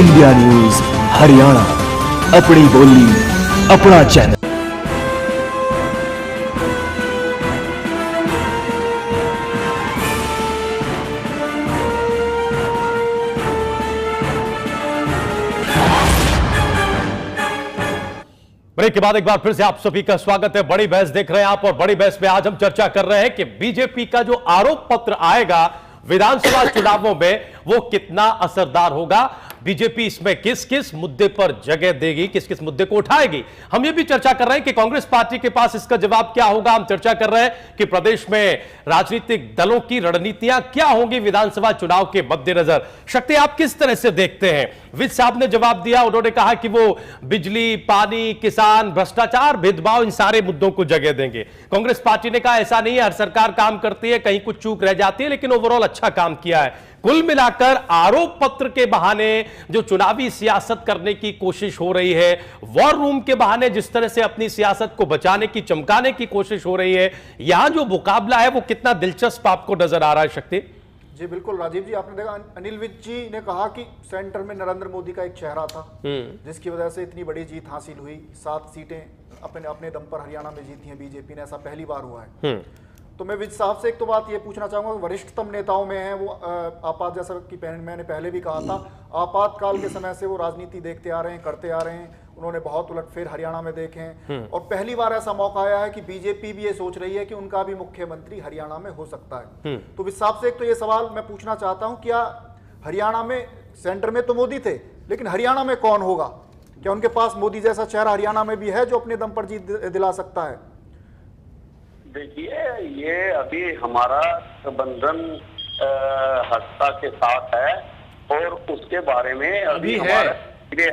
India news Haryana, अपनी बोली अपना चैनल। ब्रेक के बाद एक बार फिर से आप सभी का स्वागत है। बड़ी बहस देख रहे हैं आप, और बड़ी बहस में आज हम चर्चा कर रहे हैं कि बीजेपी का जो आरोप पत्र आएगा विधानसभा चुनावों में वो कितना असरदार होगा। बीजेपी इसमें किस किस मुद्दे पर जगह देगी, किस किस मुद्दे को उठाएगी। हम ये भी चर्चा कर रहे हैं कि कांग्रेस पार्टी के पास इसका जवाब क्या होगा। हम चर्चा कर रहे हैं कि प्रदेश में राजनीतिक दलों की रणनीतियां क्या होंगी विधानसभा चुनाव के मद्देनजर। शक्ति, आप किस तरह से देखते हैं? विज साहब ने जवाब दिया, उन्होंने कहा कि वो बिजली, पानी, किसान, भ्रष्टाचार, भेदभाव, इन सारे मुद्दों को जगह देंगे। कांग्रेस पार्टी ने कहा ऐसा नहीं है, हर सरकार काम करती है, कहीं कुछ चूक रह जाती है, लेकिन ओवरऑल अच्छा काम किया है। कुल मिलाकर आरोप पत्र के बहाने जो चुनावी सियासत करने की कोशिश हो रही है, वॉर रूम के बहाने जिस तरह से अपनी सियासत को बचाने की, चमकाने की कोशिश हो रही है, यहां जो मुकाबला है वो कितना दिलचस्प आपको नजर आ रहा है? शक्ति जी बिल्कुल राजीव जी, आपने देखा अनिल विज जी ने कहा कि सेंटर में नरेंद्र मोदी का एक चेहरा था जिसकी वजह से इतनी बड़ी जीत हासिल हुई। 7 सीटें अपने अपने दम पर हरियाणा में जीती हैं बीजेपी ने, ऐसा पहली बार हुआ है। तो मैं विज साहब से एक तो बात ये पूछना चाहूंगा, वरिष्ठतम नेताओं में हैं वो, आपात जैसा कि मैंने पहले भी कहा था, आपातकाल के समय से वो राजनीति देखते आ रहे हैं, करते आ रहे हैं। उन्होंने बहुत उलटफेर हरियाणा में देखे हैं, और पहली बार ऐसा मौका आया है कि बीजेपी भी ये सोच रही है कि उनका भी मुख्यमंत्री हरियाणा में हो सकता है। तो विज साहब से एक तो ये सवाल मैं पूछना चाहता हूं, क्या हरियाणा में, सेंटर में तो मोदी थे, लेकिन हरियाणा में कौन होगा? क्या उनके पास मोदी जैसा चेहरा हरियाणा में भी है जो अपने दम पर जीत दिला सकता है? देखिए, ये अभी हमारा प्रबंधन हस्ता के साथ है, और उसके बारे में अभी हमारे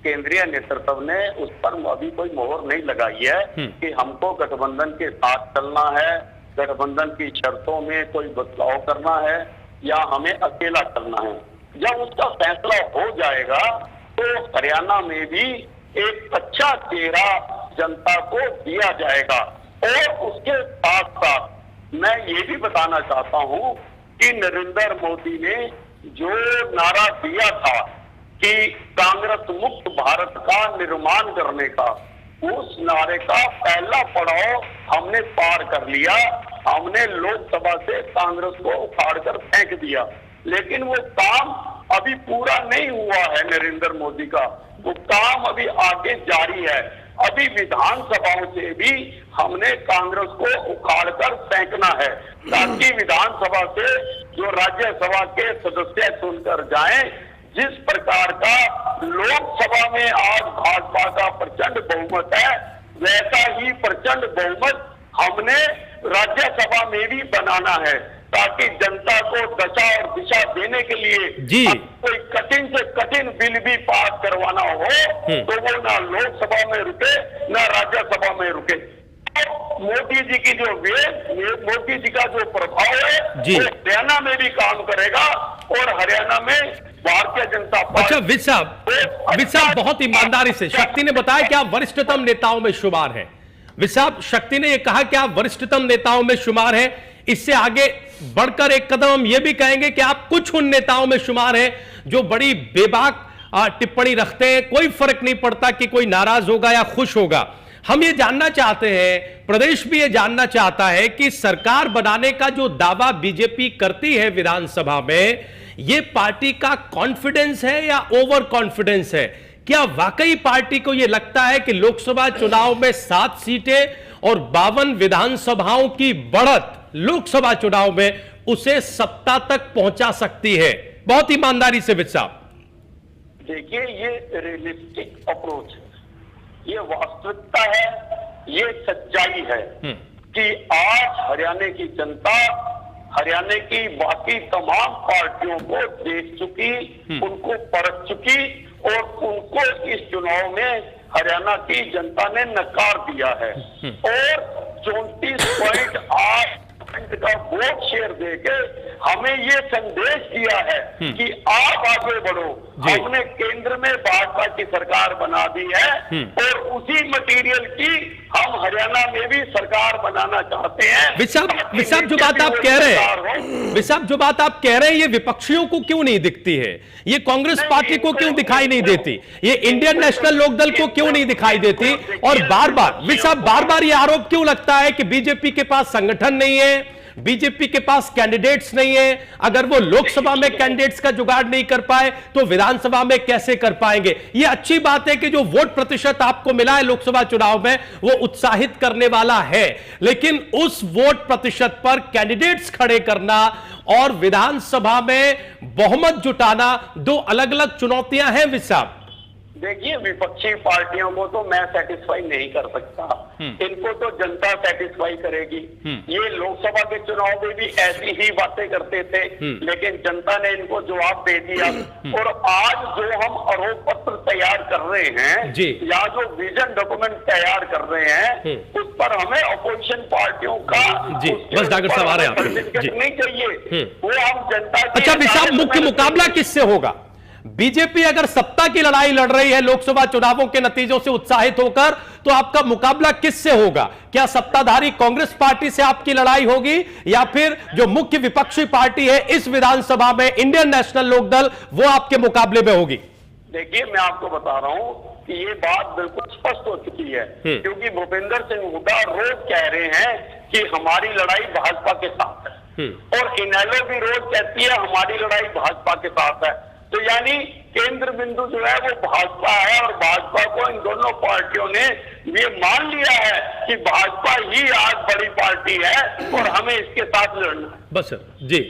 केंद्रीय नेतृत्व ने उस पर अभी कोई मोहर नहीं लगाई है कि हमको गठबंधन के साथ चलना है, गठबंधन की शर्तों में कोई बदलाव करना है, या हमें अकेला चलना है। जब उसका फैसला हो जाएगा तो हरियाणा में भी एक अच्छा चेहरा जनता को दिया जाएगा। और उसके साथ साथ मैं ये भी बताना चाहता हूं कि नरेंद्र मोदी ने जो नारा दिया था कि कांग्रेस मुक्त भारत का निर्माण करने का, उस नारे का पहला पड़ाव हमने पार कर लिया। हमने लोकसभा से कांग्रेस को उखाड़कर फेंक दिया, लेकिन वो काम अभी पूरा नहीं हुआ है नरेंद्र मोदी का। वो काम अभी आगे जारी है। अभी विधानसभाओं से भी हमने कांग्रेस को उखाड़कर फेंकना है, ताकि विधानसभा से जो राज्यसभा के सदस्य चुनकर जाएं। जिस प्रकार का लोकसभा में आज भाजपा का प्रचंड बहुमत है, वैसा ही प्रचंड बहुमत हमने राज्यसभा में भी बनाना है, ताकि जनता को दशा और दिशा देने के लिए कोई कठिन से कठिन बिल भी पास करवाना हो तो वो ना लोकसभा में रुके, ना राज्यसभा में रुके। मोदी जी की जो मोदी जी का जो प्रभाव है वो हरियाणा में भी काम करेगा, और हरियाणा में भारतीय जनता पार्टी। अच्छा विज साहब बहुत ईमानदारी से, शक्ति ने बताया कि आप वरिष्ठतम नेताओं में शुमार हैं। विज साहब, शक्ति ने यह कहा कि आप वरिष्ठतम नेताओं में शुमार हैं। इससे आगे बढ़कर एक कदम हम यह भी कहेंगे कि आप कुछ उन नेताओं में शुमार हैं जो बड़ी बेबाक टिप्पणी रखते हैं, कोई फर्क नहीं पड़ता कि कोई नाराज होगा या खुश होगा। हम ये जानना चाहते हैं, प्रदेश भी ये जानना चाहता है कि सरकार बनाने का जो दावा बीजेपी करती है विधानसभा में, ये पार्टी का कॉन्फिडेंस है या ओवर कॉन्फिडेंस है? क्या वाकई पार्टी को यह लगता है कि लोकसभा चुनाव में 7 सीटें और 52 विधानसभाओं की बढ़त लोकसभा चुनाव में उसे सत्ता तक पहुंचा सकती है? बहुत ईमानदारी से विज साहब। देखिए, ये रियलिस्टिक अप्रोच है, ये वास्तविकता है, ये सच्चाई है कि आज हरियाणा की जनता हरियाणा की बाकी तमाम पार्टियों को देख चुकी, उनको परख चुकी, और उनको इस चुनाव में हरियाणा की जनता ने नकार दिया है। और 34.8% का वोट शेयर देके हमें ये संदेश दिया है कि आप आगे बढ़ो। हमने केंद्र में भाजपा की सरकार बना दी है और उसी मटेरियल की हम हरियाणा में भी सरकार बनाना चाहते हैं। विशाल जो बात आप कह रहे हैं, विशाल जो बात आप कह रहे हैं, ये विपक्षियों को क्यों नहीं दिखती है? ये कांग्रेस पार्टी को क्यों दिखाई नहीं देती? ये इंडियन नेशनल लोकदल को क्यों नहीं दिखाई देती? और बार बार ये आरोप क्यों लगता है कि बीजेपी के पास संगठन नहीं है, बीजेपी के पास कैंडिडेट्स नहीं है? अगर वो लोकसभा में कैंडिडेट्स का जुगाड़ नहीं कर पाए तो विधानसभा में कैसे कर पाएंगे? ये अच्छी बात है कि जो वोट प्रतिशत आपको मिला है लोकसभा चुनाव में वो उत्साहित करने वाला है, लेकिन उस वोट प्रतिशत पर कैंडिडेट्स खड़े करना और विधानसभा में बहुमत जुटाना दो अलग अलग चुनौतियां हैं। विशाल देखिए, विपक्षी पार्टियों को तो मैं सेटिस्फाई नहीं कर सकता, इनको तो जनता सेटिस्फाई करेगी। ये लोकसभा के चुनाव में भी ऐसी ही बातें करते थे, लेकिन जनता ने इनको जवाब दे दिया। और आज जो हम आरोप पत्र तैयार कर रहे हैं या जो विजन डॉक्यूमेंट तैयार कर रहे हैं, उस पर हमें अपोजिशन पार्टियों का बस डॉक्टर साहब आ रहे हैं नहीं चाहिए, वो हम जनता। अच्छा विशाल, मुख्य मुकाबला किससे होगा? बीजेपी अगर सत्ता की लड़ाई लड़ रही है लोकसभा चुनावों के नतीजों से उत्साहित होकर, तो आपका मुकाबला किससे होगा? क्या सत्ताधारी कांग्रेस पार्टी से आपकी लड़ाई होगी या फिर जो मुख्य विपक्षी पार्टी है इस विधानसभा में इंडियन नेशनल लोकदल, वो आपके मुकाबले में होगी? देखिए, मैं आपको बता रहा हूं कि ये बात बिल्कुल स्पष्ट हो चुकी है, क्योंकि भूपेंद्र सिंह हुड्डा रोज कह रहे हैं कि हमारी लड़ाई भाजपा के साथ है, और इनेलो भी रोज कहती है हमारी लड़ाई भाजपा के साथ है। तो यानी केंद्र बिंदु जो है वो भाजपा है, और भाजपा को इन दोनों पार्टियों ने ये मान लिया है कि भाजपा ही आज बड़ी पार्टी है और हमें इसके साथ लड़ना है। बस सर जी।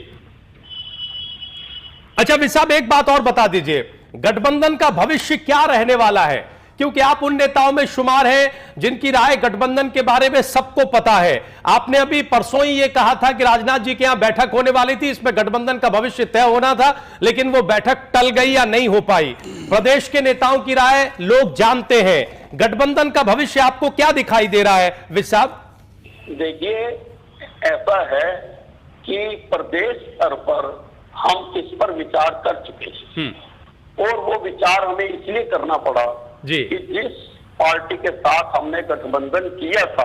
अच्छा विशाल, एक बात और बता दीजिए, गठबंधन का भविष्य क्या रहने वाला है? क्योंकि आप उन नेताओं में शुमार हैं जिनकी राय गठबंधन के बारे में सबको पता है। आपने अभी परसों ही ये कहा था कि राजनाथ जी के यहां बैठक होने वाली थी, इसमें गठबंधन का भविष्य तय होना था, लेकिन वो बैठक टल गई या नहीं हो पाई। प्रदेश के नेताओं की राय लोग जानते हैं, गठबंधन का भविष्य आपको क्या दिखाई दे रहा है विशाल? देखिए, ऐसा है कि प्रदेश स्तर पर हम इस पर विचार कर चुके हैं, और वो विचार हमें इसलिए करना पड़ा कि जिस पार्टी के साथ हमने गठबंधन किया था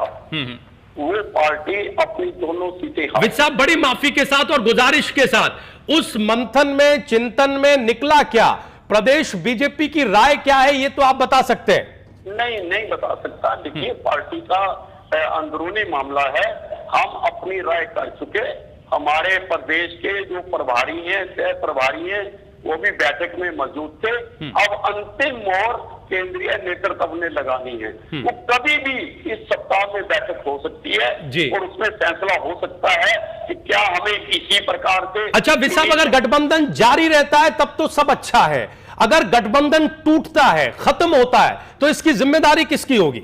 वो पार्टी अपनी दोनों सीटें विशाल, बड़ी माफी के साथ और गुजारिश के साथ, उस मंथन में चिंतन में निकला क्या? प्रदेश बीजेपी की राय क्या है ये तो आप बता सकते हैं? नहीं बता सकता। देखिए, पार्टी का अंदरूनी मामला है, हम अपनी राय कर चुके। हमारे प्रदेश के जो प्रभारी हैं, सह प्रभारी हैं, वो भी बैठक में मौजूद थे। अब अंतिम मोहर केंद्रीय नेतृत्व ने लगानी है। वो कभी भी इस सप्ताह में बैठक हो सकती है और उसमें फैसला हो सकता है कि क्या हमें इसी प्रकार से। अच्छा विशाल, अगर गठबंधन जारी रहता है तब तो सब अच्छा है, अगर गठबंधन टूटता है, खत्म होता है, तो इसकी जिम्मेदारी किसकी होगी?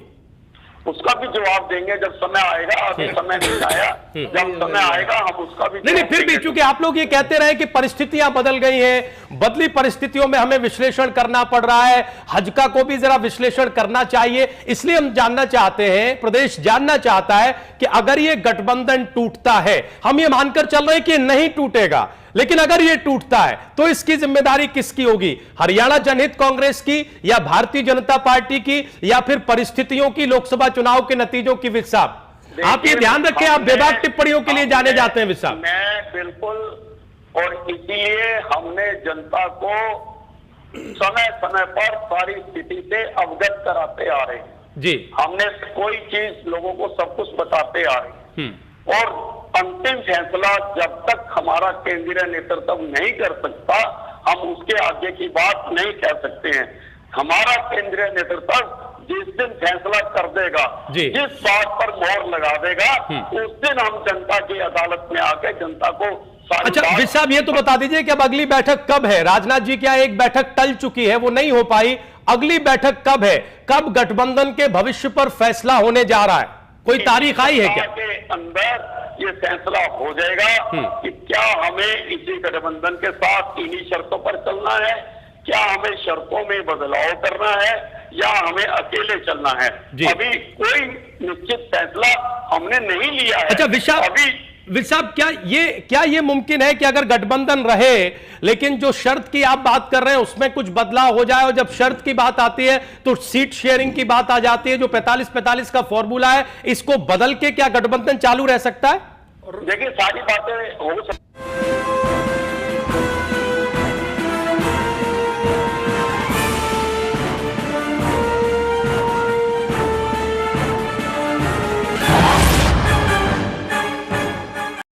उसका भी जवाब देंगे जब समय आएगा। अभी समय नहीं आया, जब समय आएगा हम उसका भी नहीं, फिर भी चूंकि आप लोग ये कहते रहे कि परिस्थितियां बदल गई हैं, बदली परिस्थितियों में हमें विश्लेषण करना पड़ रहा है, हजका को भी जरा विश्लेषण करना चाहिए, इसलिए हम जानना चाहते हैं, प्रदेश जानना चाहता है कि अगर ये गठबंधन टूटता है, हम ये मानकर चल रहे हैं कि नहीं टूटेगा, लेकिन अगर ये टूटता है तो इसकी जिम्मेदारी किसकी होगी? हरियाणा जनहित कांग्रेस की या भारतीय जनता पार्टी की या फिर परिस्थितियों की, लोकसभा चुनाव के नतीजों की? विशाल, आप ये ध्यान रखें, आप बेबाक टिप्पणियों के लिए जाने जाते हैं विशाल। मैं बिल्कुल, और इसलिए हमने जनता को समय समय पर सारी स्थिति से अवगत कराते आ रहे हैं जी। हमने कोई चीज लोगों को सब कुछ बताते आ रहे हैं, और अंतिम फैसला जब तक हमारा केंद्रीय नेतृत्व नहीं कर सकता, हम उसके आगे की बात नहीं कह सकते हैं। हमारा केंद्रीय नेतृत्व जिस दिन फैसला कर देगा, जिस बात पर मोहर लगा देगा, उस दिन हम जनता की अदालत में आके जनता को। अच्छा विशाल, ये तो बता दीजिए कि अब अगली बैठक कब है? राजनाथ जी क्या एक बैठक टल चुकी है, वो नहीं हो पाई, अगली बैठक कब है? कब गठबंधन के भविष्य पर फैसला होने जा रहा है? कोई तारीख आई है क्या? के अंदर ये फैसला हो जाएगा कि क्या हमें इसी गठबंधन के साथ इन्हीं शर्तों पर चलना है, क्या हमें शर्तों में बदलाव करना है, या हमें अकेले चलना है। अभी कोई निश्चित फैसला हमने नहीं लिया है। अच्छा विशाल, अभी विज साहब, क्या ये मुमकिन है कि अगर गठबंधन रहे लेकिन जो शर्त की आप बात कर रहे हैं उसमें कुछ बदलाव हो जाए, और जब शर्त की बात आती है तो सीट शेयरिंग की बात आ जाती है, जो 45-45 का फॉर्मूला है, इसको बदल के क्या गठबंधन चालू रह सकता है? देखिए, सारी बातें हो सकती